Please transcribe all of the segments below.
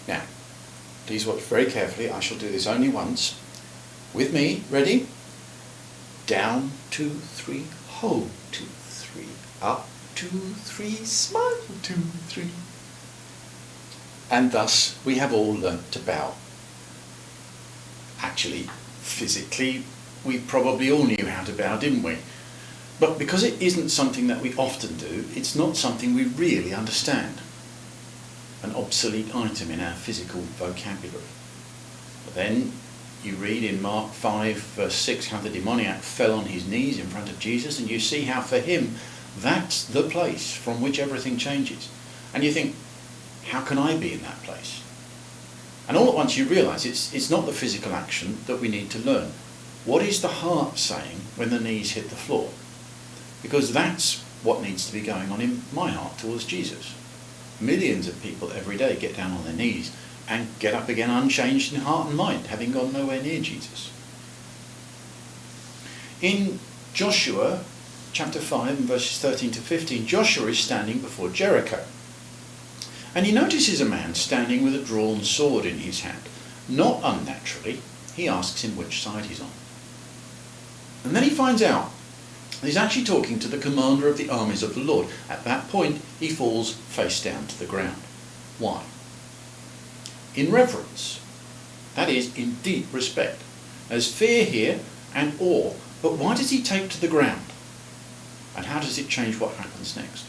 Now, please watch very carefully. I shall do this only once. With me, ready? Down, 2, 3, hold, 2, 3, up, 2, 3, smile, 2, 3. And thus we have all learnt to bow. Actually, physically, we probably all knew how to bow, didn't we? But because it isn't something that we often do, it's not something we really understand. An obsolete item in our physical vocabulary. But then you read in Mark 5 verse 6 how the demoniac fell on his knees in front of Jesus, and you see how for him that's the place from which everything changes. And you think, how can I be in that place? And all at once you realise it's not the physical action that we need to learn. What is the heart saying when the knees hit the floor? Because that's what needs to be going on in my heart towards Jesus. Millions of people every day get down on their knees and get up again unchanged in heart and mind, having gone nowhere near Jesus. In Joshua chapter 5 and verses 13 to 15, Joshua is standing before Jericho. And he notices a man standing with a drawn sword in his hand. Not unnaturally, he asks him which side he's on. And then he finds out he's actually talking to the commander of the armies of the Lord. At that point, he falls face down to the ground. Why? In reverence. That is, in deep respect. There's fear here and awe, but why does he take to the ground? And how does it change what happens next?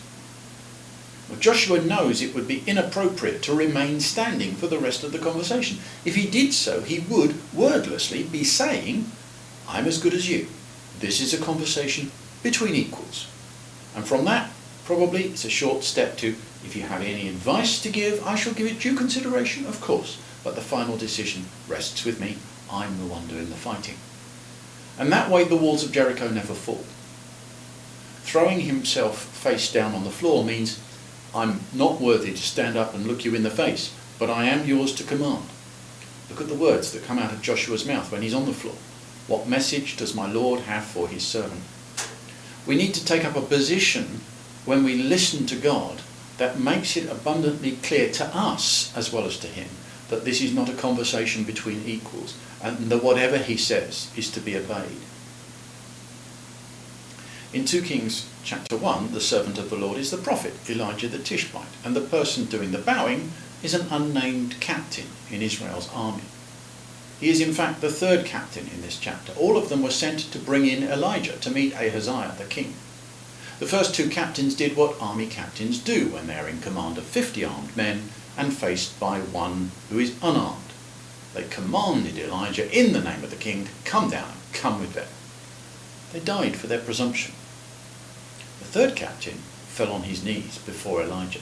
Well, Joshua knows it would be inappropriate to remain standing for the rest of the conversation. If he did so, he would wordlessly be saying, I'm as good as you. This is a conversation between equals. And from that, probably it's a short step to, if you have any advice to give, I shall give it due consideration, of course, but the final decision rests with me. I'm the one doing the fighting. And that way the walls of Jericho never fall. Throwing himself face down on the floor means I'm not worthy to stand up and look you in the face, but I am yours to command. Look at the words that come out of Joshua's mouth when he's on the floor. What message does my Lord have for his servant? We need to take up a position when we listen to God that makes it abundantly clear to us as well as to him that this is not a conversation between equals and that whatever he says is to be obeyed. In 2 Kings chapter 1, the servant of the Lord is the prophet Elijah the Tishbite, and the person doing the bowing is an unnamed captain in Israel's army. He is in fact the third captain in this chapter. All of them were sent to bring in Elijah to meet Ahaziah the king. The first two captains did what army captains do when they are in command of 50 armed men and faced by one who is unarmed. They commanded Elijah in the name of the king to come down and come with them. They died for their presumption. The third captain fell on his knees before Elijah.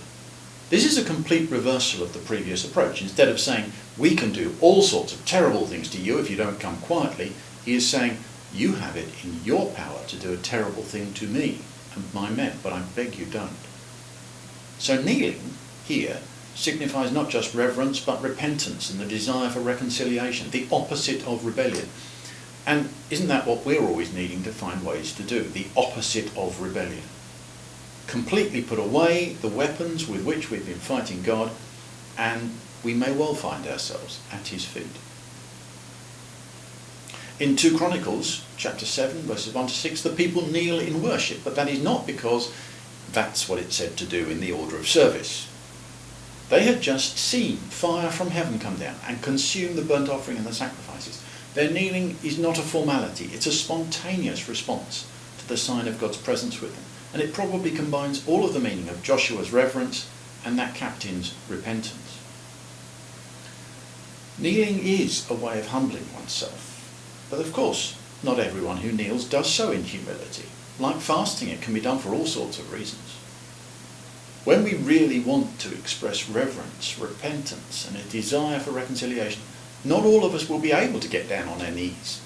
This is a complete reversal of the previous approach. Instead of saying, we can do all sorts of terrible things to you if you don't come quietly, he is saying, you have it in your power to do a terrible thing to me and my men, but I beg you don't. So kneeling here signifies not just reverence, but repentance and the desire for reconciliation, the opposite of rebellion. And isn't that what we're always needing to find ways to do? The opposite of rebellion. Completely put away the weapons with which we've been fighting God, and we may well find ourselves at his feet. In 2 Chronicles chapter 7 verses 1 to 6, the people kneel in worship, but that is not because that's what it said to do in the order of service. They had just seen fire from heaven come down and consume the burnt offering and the sacrifices. Their kneeling is not a formality, it's a spontaneous response to the sign of God's presence with them. And it probably combines all of the meaning of Joshua's reverence and that captain's repentance. Kneeling is a way of humbling oneself. But of course, not everyone who kneels does so in humility. Like fasting, it can be done for all sorts of reasons. When we really want to express reverence, repentance, and a desire for reconciliation, not all of us will be able to get down on our knees.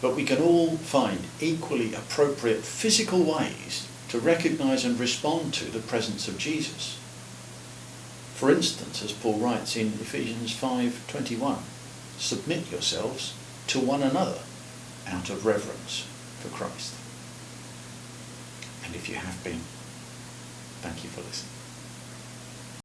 But we can all find equally appropriate physical ways to recognise and respond to the presence of Jesus. For instance, as Paul writes in Ephesians 5:21, submit yourselves to one another out of reverence for Christ. And if you have been, thank you for listening.